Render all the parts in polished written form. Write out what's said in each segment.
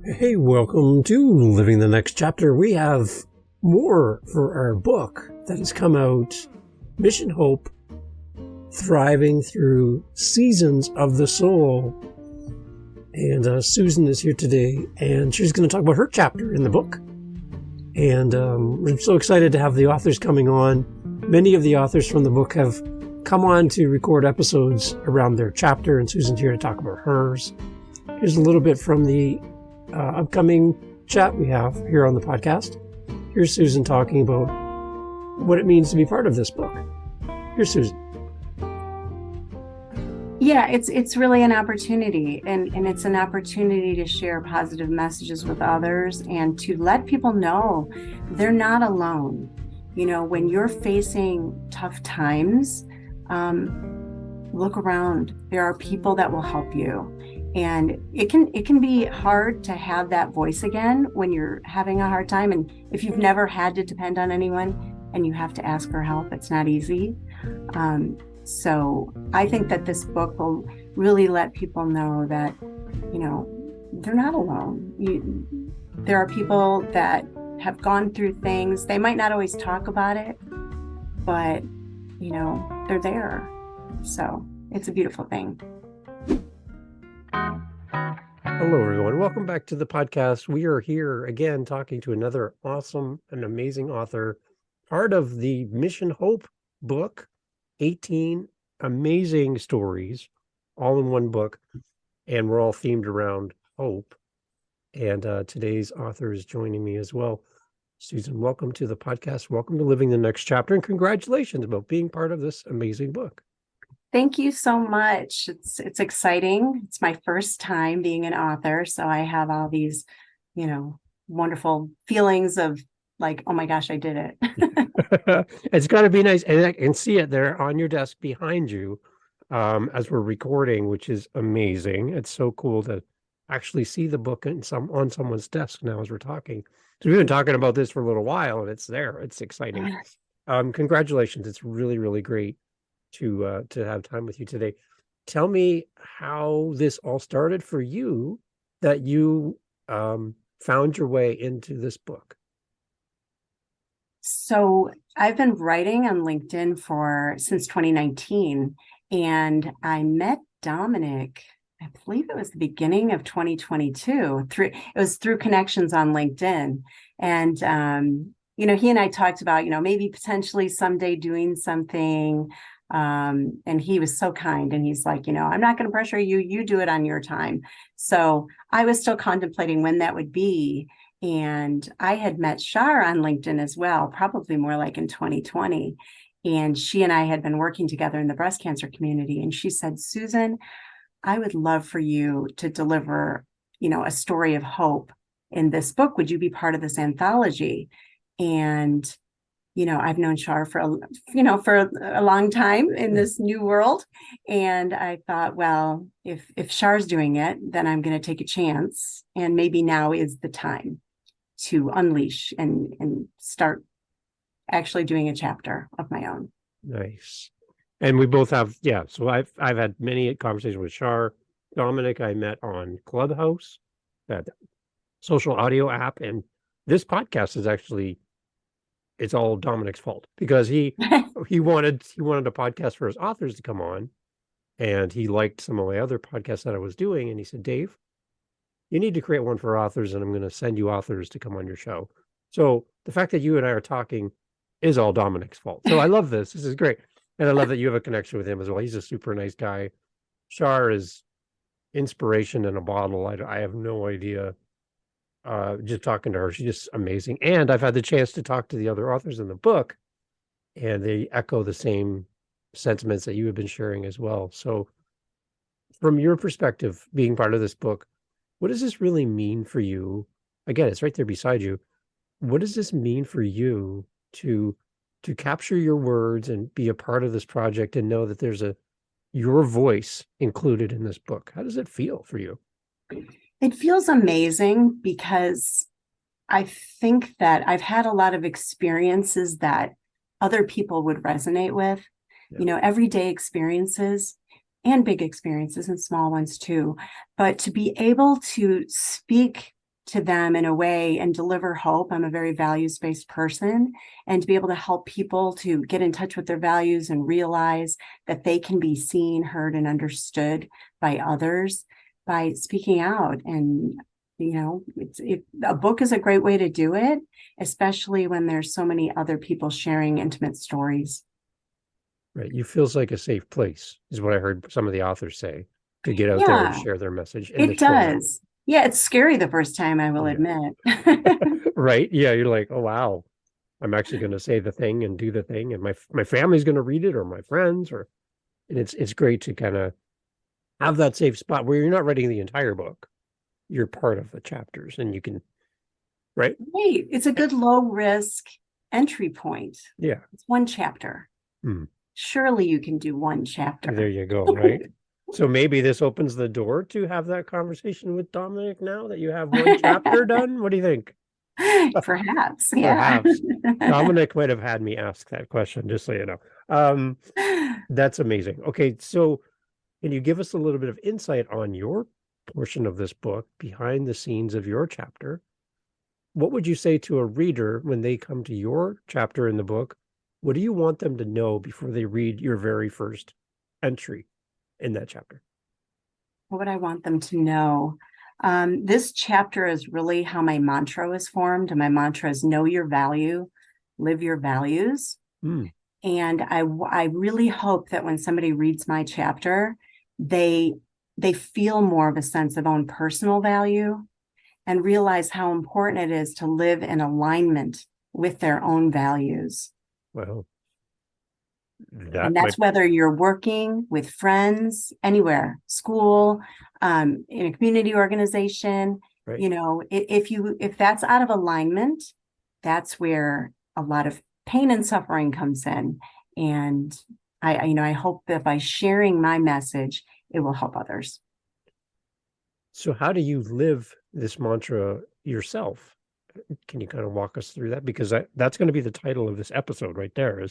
Hey, welcome to Living the Next Chapter. We have more for our book that has come out, Mission Hope, Thriving Through Seasons of the Soul. And Susan is here today, and she's going to talk about her chapter in the book. And we're so excited to have the authors coming on. Many of the authors from the book have come on to record episodes around their chapter, and Susan's here to talk about hers. Here's a little bit from the upcoming chat we have here on the podcast. Here's Susan talking about what it means to be part of this book. Here's Susan. Yeah, it's really an opportunity, and it's an opportunity to share positive messages with others and to let people know they're not alone. You know, when you're facing tough times, look around. There are people that will help you. And it can be hard to have that voice again when you're having a hard time. And if you've never had to depend on anyone and you have to ask for help, it's not easy. So I think that this book will really let people know that, you know, they're not alone. There are people that have gone through things. They might not always talk about it, but, you know, they're there. So it's a beautiful thing. Hello, everyone. Welcome back to the podcast. We are here again talking to another awesome and amazing author, part of the Mission Hope book, 18 amazing stories, all in one book, and we're all themed around hope. And today's author is joining me as well. Susan, welcome to the podcast. Welcome to Living the Next Chapter, and congratulations about being part of this amazing book. Thank you so much. It's exciting. It's my first time being an author, so I have all these, you know, wonderful feelings of like, oh my gosh, I did it. It's got to be nice, and I can see it there on your desk behind you as we're recording, which is amazing. It's so cool to actually see the book on someone's desk now as we're talking. So we've been talking about this for a little while, and it's there. It's exciting. Congratulations! It's really, really great to have time with you today. Tell me how this all started for you, that you found your way into this book. So I've been writing on LinkedIn since 2019, and I met Dominic, I believe it was the beginning of 2022. It was through connections on LinkedIn. And you know, he and I talked about, you know, maybe potentially someday doing something. And he was so kind, and he's like, you know, I'm not going to pressure you. You do it on your time. So I was still contemplating when that would be. And I had met Shar on LinkedIn as well, probably more like in 2020. And she and I had been working together in the breast cancer community. And she said, Susan, I would love for you to deliver, you know, a story of hope in this book. Would you be part of this anthology? And you know, I've known Shar for a long time in this new world. And I thought, well, if Shar's doing it, then I'm going to take a chance. And maybe now is the time to unleash and start actually doing a chapter of my own. Nice. And we both have, so I've had many conversations with Shar. Dominic, I met on Clubhouse, that social audio app. And this podcast is actually, it's all Dominic's fault, because he wanted a podcast for his authors to come on, and he liked some of my other podcasts that I was doing, and he said, Dave, you need to create one for authors, and I'm going to send you authors to come on your show. So the fact that you and I are talking is all Dominic's fault. So I love this. This is great. And I love that you have a connection with him as well. He's a super nice guy. Shar is inspiration in a bottle. I have no idea. Just talking to her, she's just amazing. And I've had the chance to talk to the other authors in the book, and they echo the same sentiments that you have been sharing as well. So from your perspective, being part of this book, what does this really mean for you? Again, it's right there beside you. What does this mean for you to capture your words and be a part of this project and know that there's your voice included in this book? How does it feel for you? It feels amazing, because I think that I've had a lot of experiences that other people would resonate with, you know, everyday experiences. and big experiences and small ones too. But to be able to speak to them in a way and deliver hope. I'm a very values-based person, and to be able to help people to get in touch with their values and realize that they can be seen, heard, and understood by others by speaking out. And a book is a great way to do it, especially when there's so many other people sharing intimate stories. Right. You feels like a safe place is what I heard some of the authors say, to get out there and Yeah, share their message. And it it's going. does. Yeah, it's scary the first time, I will admit. Right. Yeah. You're like, oh, wow. I'm actually going to say the thing and do the thing. And my family's going to read it, or my friends, and it's great to kind of have that safe spot where you're not writing the entire book. You're part of the chapters, and you can, right? Right. It's a good low risk entry point. Yeah. It's one chapter. Surely you can do one chapter. There you go. Right. So maybe this opens the door to have that conversation with Dominic now that you have one chapter done. What do you think? Perhaps. Yeah. Perhaps. Dominic might have had me ask that question, just so you know. That's amazing. Okay. So can you give us a little bit of insight on your portion of this book, behind the scenes of your chapter? What would you say to a reader when they come to your chapter in the book? What do you want them to know before they read your very first entry in that chapter? What would I want them to know? This chapter is really how my mantra was formed. And my mantra is know your value, live your values. And I really hope that when somebody reads my chapter, they feel more of a sense of own personal value and realize how important it is to live in alignment with their own values. Well, and that's whether you're working with friends, anywhere, school, in a community organization, right. If that's out of alignment, that's where a lot of pain and suffering comes in. And I hope that by sharing my message, it will help others. So how do you live this mantra yourself? Can you kind of walk us through that? Because that's going to be the title of this episode right there.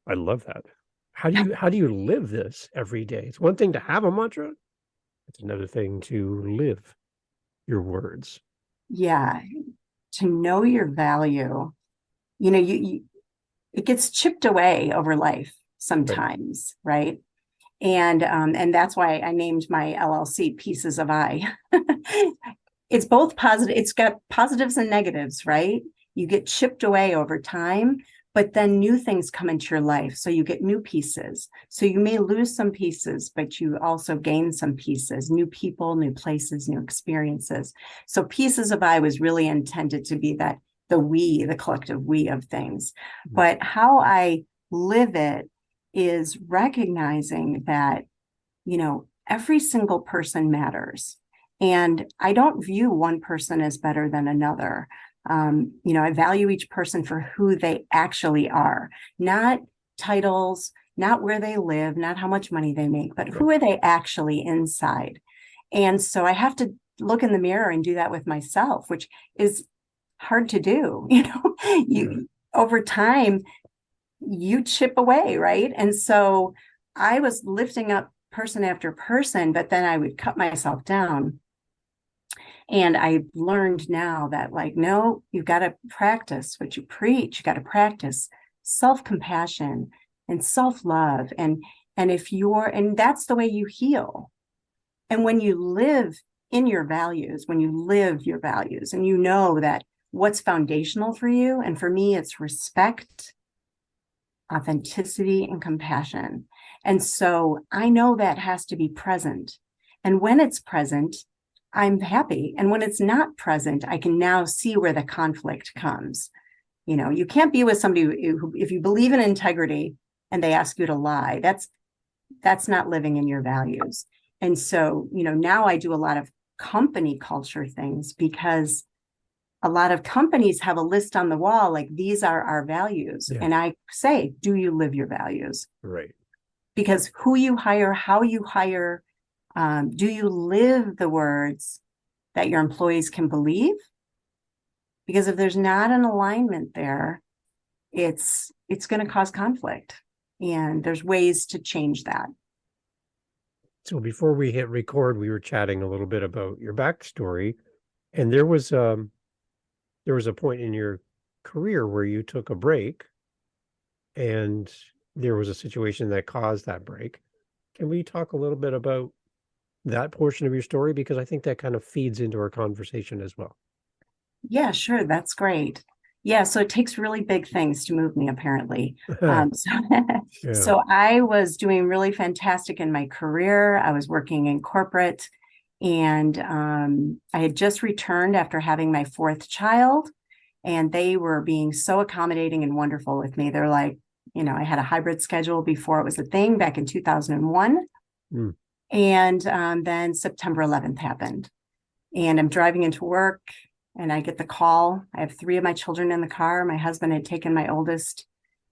I love that. How do you live this every day? It's one thing to have a mantra. It's another thing to live your words. Yeah. To know your value, it gets chipped away over life sometimes, right? And that's why I named my LLC Pieces of I. It's both positive. It's got positives and negatives, right? You get chipped away over time, but then new things come into your life. So you get new pieces. So you may lose some pieces, but you also gain some pieces, new people, new places, new experiences. So Pieces of I was really intended to be the collective we of things. But how I live it is recognizing that, every single person matters. And I don't view one person as better than another. I value each person for who they actually are, not titles, not where they live, not how much money they make, but who are they actually inside? And so I have to look in the mirror and do that with myself, which is hard to do. Over time, you chip away, right? And so I was lifting up person after person, but then I would cut myself down. And I learned now that, no, you've got to practice what you preach. You got to practice self-compassion and self-love. And that's the way you heal. And when you live in your values, when you live your values, and you know that what's foundational for you, and for me, it's respect, authenticity, and compassion. And so I know that has to be present. And when it's present, I'm happy. And when it's not present, I can now see where the conflict comes. You can't be with somebody who, if you believe in integrity and they ask you to lie, that's not living in your values. And so, now I do a lot of company culture things, because a lot of companies have a list on the wall, like, these are our values. Yeah. And I say, do you live your values? Right. Because who you hire, how you hire, do you live the words that your employees can believe? Because if there's not an alignment there, it's going to cause conflict. And there's ways to change that. So before we hit record, we were chatting a little bit about your backstory. And there was a point in your career where you took a break and there was a situation that caused that break. Can we talk a little bit about that portion of your story? Because I think that kind of feeds into our conversation as well. Yeah, sure. That's great. Yeah, so it takes really big things to move me, apparently. So, Yeah. so I was doing really fantastic in my career. I was working in corporate, and I had just returned after having my fourth child, and they were being so accommodating and wonderful with me. They're like, I had a hybrid schedule before it was a thing back in 2001. Mm. And then September 11th happened, and I'm driving into work and I get the call. I have three of my children in the car. My husband had taken my oldest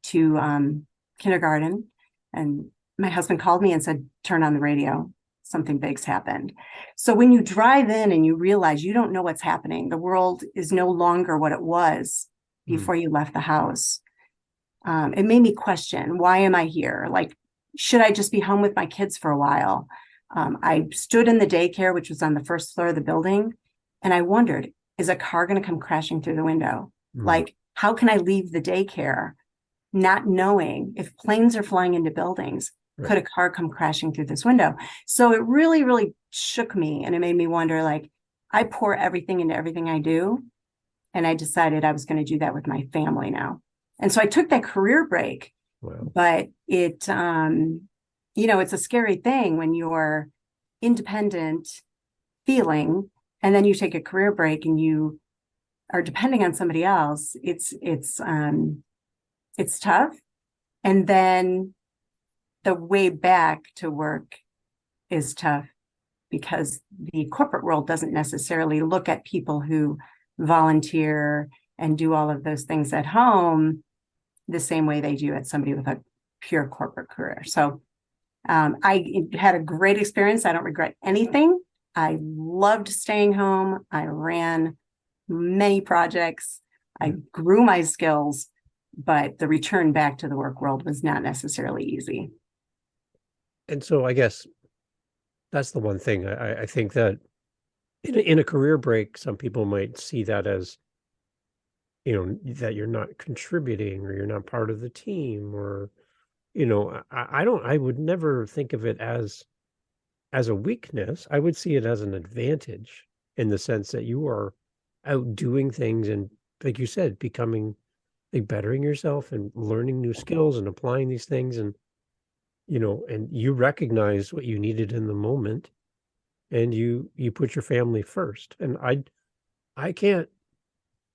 to kindergarten, and my husband called me and said, turn on the radio. Something big's happened. So when you drive in and you realize you don't know what's happening, the world is no longer what it was before you left the house. It made me question, why am I here? Like, should I just be home with my kids for a while? I stood in the daycare, which was on the first floor of the building, and I wondered, is a car going to come crashing through the window? Like, how can I leave the daycare not knowing if planes are flying into buildings? Right. Could a car come crashing through this window? So it really, really shook me, and it made me wonder, like, I pour everything into everything I do, and I decided I was going to do that with my family now. And so I took that career break. Wow. But it's a scary thing when you're independent feeling, and then you take a career break and you are depending on somebody else. It's tough. And then the way back to work is tough because the corporate world doesn't necessarily look at people who volunteer and do all of those things at home the same way they do at somebody with a pure corporate career. So I had a great experience. I don't regret anything. I loved staying home. I ran many projects. I grew my skills, but the return back to the work world was not necessarily easy. And so I guess that's the one thing I think that in a career break, some people might see that as, that you're not contributing or you're not part of the team, or, I would never think of it as a weakness. I would see it as an advantage in the sense that you are out doing things and, like you said, becoming, like, bettering yourself and learning new skills and applying these things. And, and you recognize what you needed in the moment, and you put your family first. And I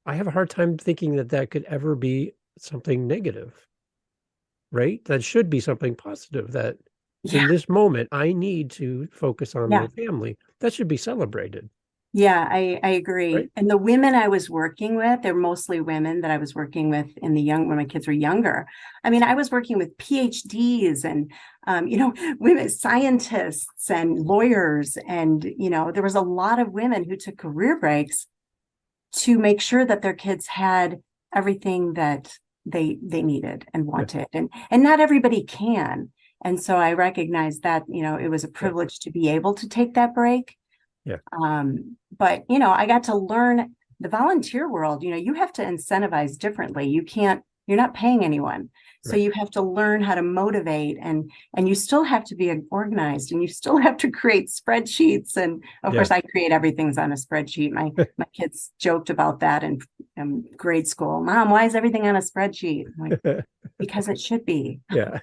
have a hard time thinking that that could ever be something negative, right? That should be something positive, that in this moment, I need to focus on my family. That should be celebrated. Yeah, I agree. Right. And the women I was working with, they're mostly women that I was working with when my kids were younger. I mean, I was working with PhDs and, women scientists and lawyers. And, there was a lot of women who took career breaks to make sure that their kids had everything that they needed and wanted. And not everybody can. And so I recognized that, it was a privilege to be able to take that break. Yeah. But, I got to learn the volunteer world. You have to incentivize differently. You're not paying anyone. So you have to learn how to motivate, and you still have to be organized, and you still have to create spreadsheets. And of course, I create everything's on a spreadsheet. My kids joked about that in grade school. Mom, why is everything on a spreadsheet? I'm like, because it should be. Yeah.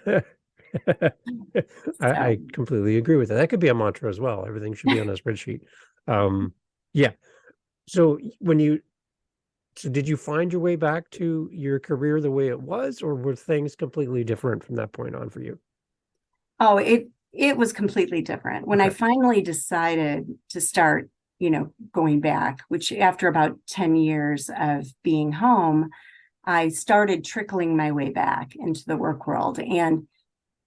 I completely agree with that. That could be a mantra as well. Everything should be on a spreadsheet. Yeah. So did you find your way back to your career the way it was, or were things completely different from that point on for you? Oh, it was completely different. When I finally decided to start, going back, which after about 10 years of being home, I started trickling my way back into the work world. And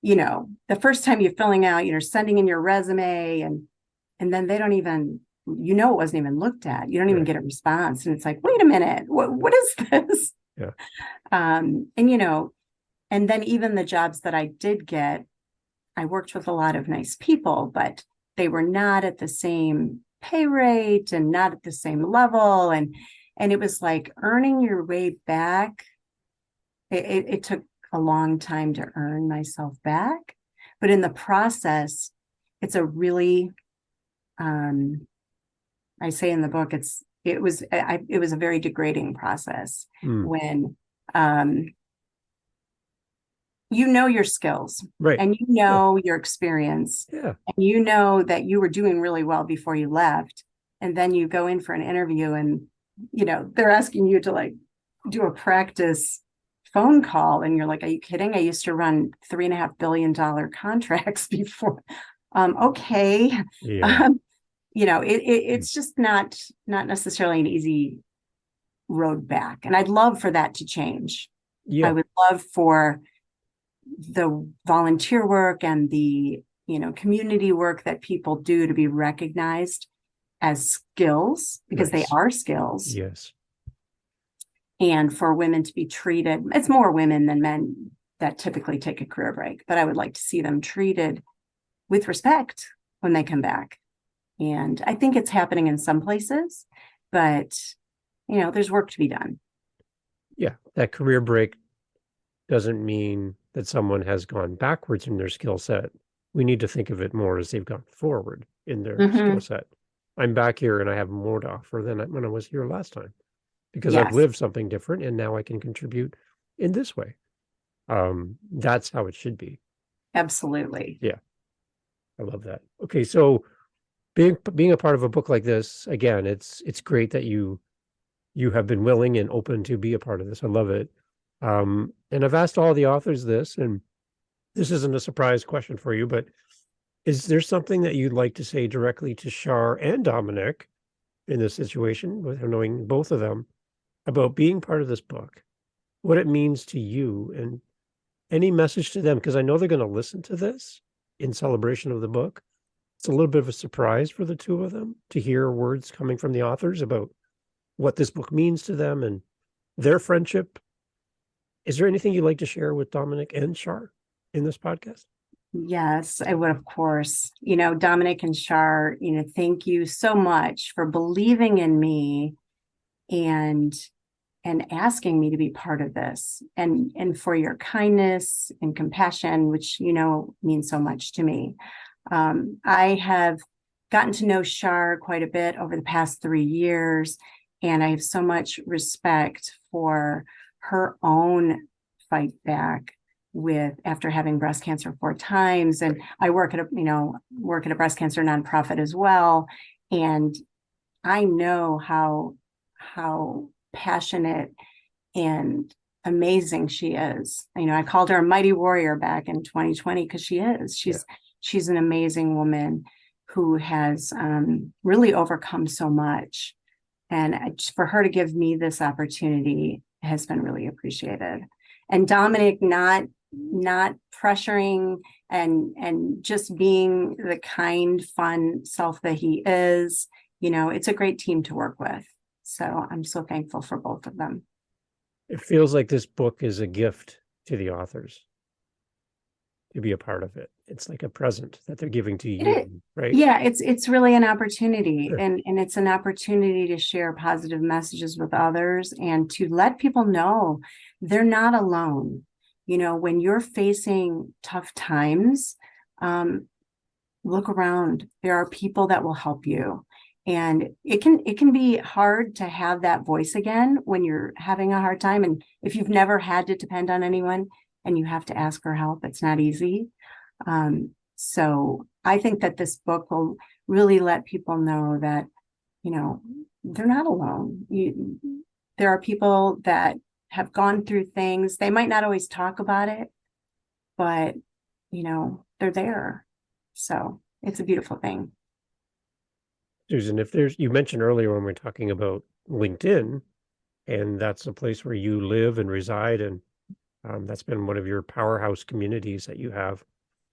the first time you're filling out, sending in your resume, and then they don't even, it wasn't even looked at. You don't even get a response. And it's like, wait a minute, what is this? Yeah. And then even the jobs that I did get, I worked with a lot of nice people, but they were not at the same pay rate and not at the same level. And it was like earning your way back. It took a long time to earn myself back, but in the process, it's a really, I say in the book, it was a very degrading process when, you know your skills, Right. and you know your experience, Yeah. and you know that you were doing really well before you left, and then you go in for an interview, and they're asking you to like do a practice phone call, and you're like, are you kidding? I used to run $3.5 billion contracts before. Okay. Yeah. It's just not necessarily an easy road back, and I'd love for that to change. I Yeah. would love for the volunteer work and the community work that people do to be recognized as skills, because they Nice. are skills, Yes. and for women to be treated, it's more women than men that typically take a career break, but I would like to see them treated with respect when they come back. And I think it's happening in some places, but there's work to be done. Yeah. That career break doesn't mean that someone has gone backwards in their skill set. We need to think of it more as they've gone forward in their skill set. I'm back here and I have more to offer than when I was here last time, because I've lived something different and now I can contribute in this way. That's how it should be. Absolutely. Yeah. I love that. Okay. So being a part of a book like this, again, it's great that you have been willing and open to be a part of this. I love it. And I've asked all the authors this, and this isn't a surprise question for you, but is there something that you'd like to say directly to Shar and Dominic in this situation, with knowing both of them, about being part of this book, what it means to you, and any message to them? Because I know they're going to listen to this in celebration of the book. It's a little bit of a surprise for the two of them to hear words coming from the authors about what this book means to them and their friendship. Is there anything you'd like to share with Dominic and Shar in this podcast? Yes, I would, of course. Dominic and Shar, thank you so much for believing in me and asking me to be part of this, and for your kindness and compassion, which means so much to me. I have gotten to know Shar quite a bit over the past 3 years, and I have so much respect for her own fight back after having breast cancer 4 times. And I work at a breast cancer nonprofit as well. And I know how passionate and amazing she is. I called her a mighty warrior back in 2020, because she is. She's an amazing woman who has really overcome so much. And for her to give me this opportunity has been really appreciated. And Dominic, not pressuring, and just being the kind, fun self that he is. It's a great team to work with. So I'm so thankful for both of them. It feels like this book is a gift to the authors to be a part of it. It's like a present that they're giving to you, right? Yeah, it's really an opportunity, and it's an opportunity to share positive messages with others and to let people know they're not alone. When you're facing tough times, look around. There are people that will help you. And it can be hard to have that voice again when you're having a hard time. And if you've never had to depend on anyone and you have to ask for help, it's not easy. So I think that this book will really let people know that, they're not alone. There are people that have gone through things. They might not always talk about it, but, they're there. So it's a beautiful thing. Susan, you mentioned earlier when we were talking about LinkedIn, and that's a place where you live and reside, and that's been one of your powerhouse communities that you have.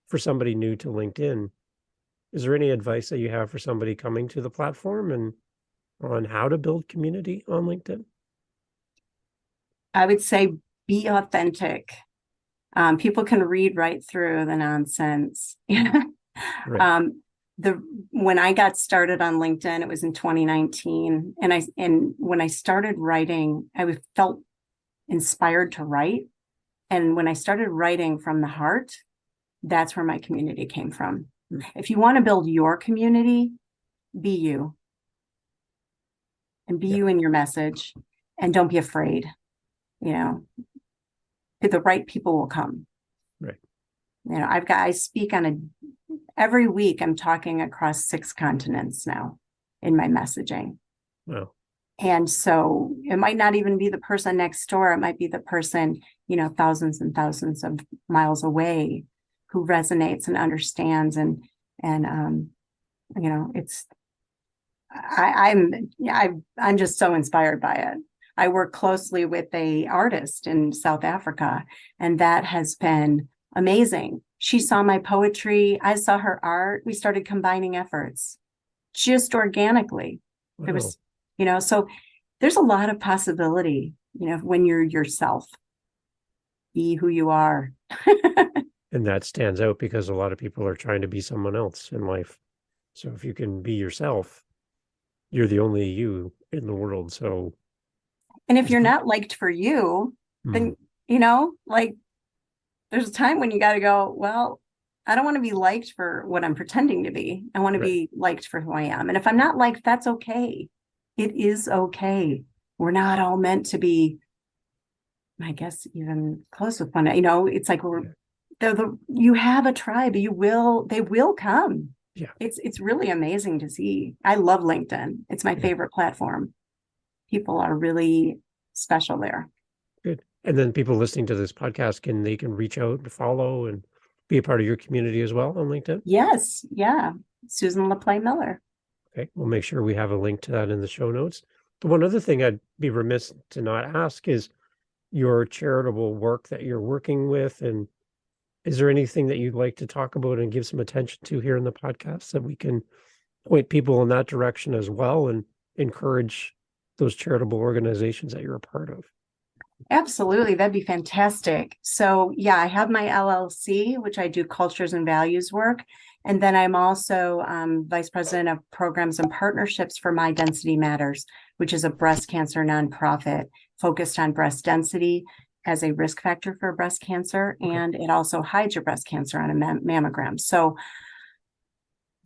For somebody new to LinkedIn, is there any advice that you have for somebody coming to the platform and on how to build community on LinkedIn? I would say be authentic. People can read right through the nonsense. Right. when I got started on LinkedIn, it was in 2019. And when I started writing, felt inspired to write. And when I started writing from the heart, that's where my community came from. If you want to build your community, be you. And be you in your message. And don't be afraid. The right people will come. Right. I speak every week I'm talking across 6 continents now in my messaging. Wow. And so it might not even be the person next door. It might be the person, thousands and thousands of miles away who resonates and understands. I'm just so inspired by it. I work closely with an artist in South Africa, and that has been amazing. She saw my poetry. I saw her art. We started combining efforts just organically. Wow. It was, so there's a lot of possibility, when you're yourself, be who you are. And that stands out because a lot of people are trying to be someone else in life. So if you can be yourself, you're the only you in the world. So, and if you're not liked for you, then, there's a time when you got to go, well, I don't want to be liked for what I'm pretending to be. I want to be liked for who I am. And if I'm not liked, that's okay. It is okay. We're not all meant to be, I guess, even close with one. It's like you have a tribe. They will come. Yeah. It's really amazing to see. I love LinkedIn. It's my favorite platform. People are really special there. Good. And then people listening to this podcast can reach out and follow and be a part of your community as well on LinkedIn? Yes. Yeah. Susan LePlae Miller. Okay. We'll make sure we have a link to that in the show notes. The one other thing I'd be remiss to not ask is your charitable work that you're working with. And is there anything that you'd like to talk about and give some attention to here in the podcast that we can point people in that direction as well and encourage those charitable organizations that you're a part of? Absolutely. That'd be fantastic. So yeah, I have my LLC, which I do cultures and values work. And then I'm also vice president of programs and partnerships for My Density Matters, which is a breast cancer nonprofit focused on breast density as a risk factor for breast cancer. Okay. And it also hides your breast cancer on a mammogram. So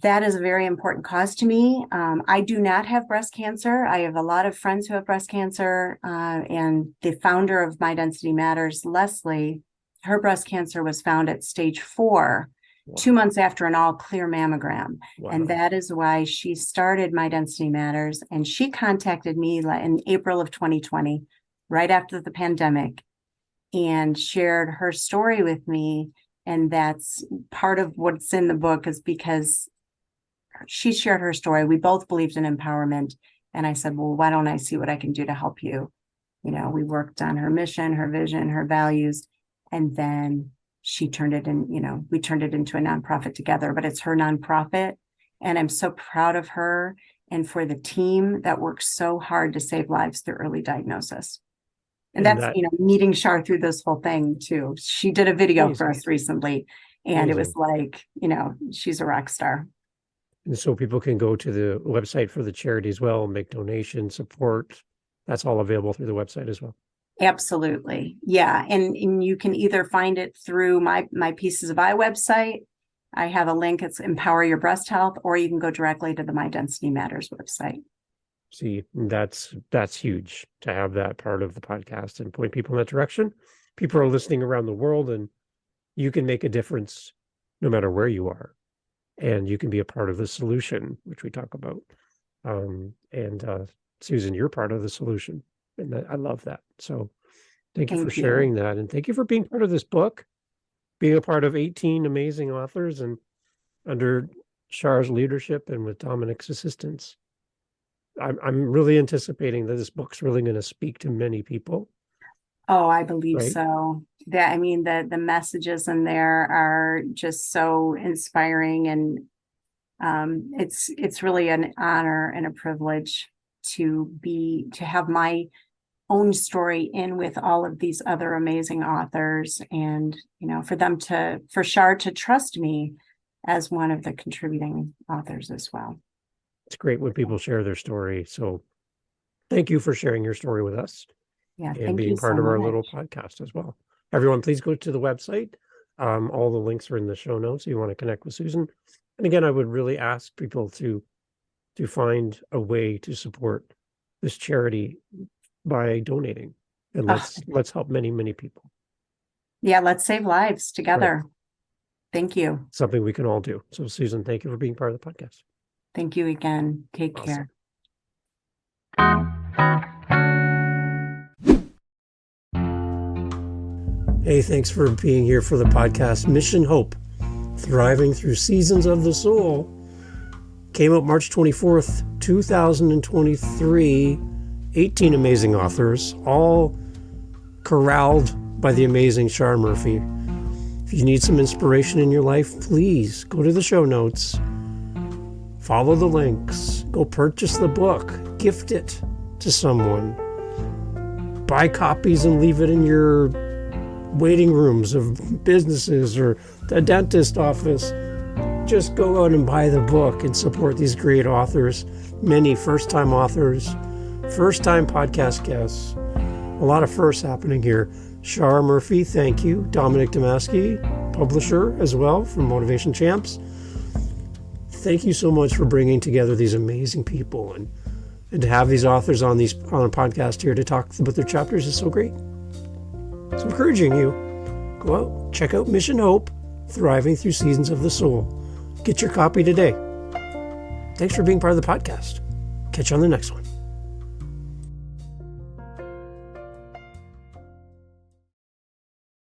that is a very important cause to me. I do not have breast cancer. I have a lot of friends who have breast cancer. And the founder of My Density Matters, Leslie, her breast cancer was found at stage 4, wow, 2 months after an all clear mammogram. Wow. And that is why she started My Density Matters. And she contacted me in April of 2020, right after the pandemic, and shared her story with me. And that's part of what's in the book, is because she shared her story. We both believed in empowerment. And I said, well, why don't I see what I can do to help you? We worked on her mission, her vision, her values. And then she turned it in, we turned it into a nonprofit together, but it's her nonprofit. And I'm so proud of her and for the team that works so hard to save lives through early diagnosis. And that's, meeting Shar through this whole thing too. She did a video amazing for us recently, and amazing. It was like, she's a rock star. And so people can go to the website for the charity as well, make donations, support. That's all available through the website as well. Absolutely. Yeah. And you can either find it through my Pieces of I website. I have a link. It's Empower Your Breast Health, or you can go directly to the My Density Matters website. See, that's huge to have that part of the podcast and point people in that direction. People are listening around the world, and you can make a difference no matter where you are. And you can be a part of the solution, which we talk about. Susan, you're part of the solution. And I love that. So thank you for sharing that. And thank you for being part of this book, being a part of 18 amazing authors, and under Char's leadership and with Dominic's assistance. I'm really anticipating that this book's really going to speak to many people. Oh, I believe so. The messages in there are just so inspiring, and it's really an honor and a privilege to have my own story in with all of these other amazing authors, and for Char to trust me as one of the contributing authors as well. It's great when people share their story. So thank you for sharing your story with us. Yeah, And thank being you part so of our much. little podcast as well. Everyone, please go to the website. All the links are in the show notes if you want to connect with Susan. And again, I would really ask people to find a way to support this charity by donating. And let's help many, many people. Yeah, let's save lives together. Right. Thank you. Something we can all do. So Susan, thank you for being part of the podcast. Thank you again. Take care. Hey, thanks for being here for the podcast Mission Hope, Thriving Through Seasons of the Soul. Came out March 24th, 2023. 18 amazing authors, all corralled by the amazing Shar Murphy. If you need some inspiration in your life, please go to the show notes, follow the links, go purchase the book, gift it to someone, buy copies and leave it in your waiting rooms of businesses or the dentist office. Just go out and buy the book and support these great authors, many first-time authors, first-time podcast guests. A lot of firsts happening here. Shar Murphy, thank you. Dominic Damaski, publisher as well from Motivation Champs. Thank you so much for bringing together these amazing people and to have these authors on a podcast here to talk about their chapters is so great. So encouraging you, go out, check out Mission Hope, Thriving Through Seasons of the Soul. Get your copy today. Thanks for being part of the podcast. Catch you on the next one.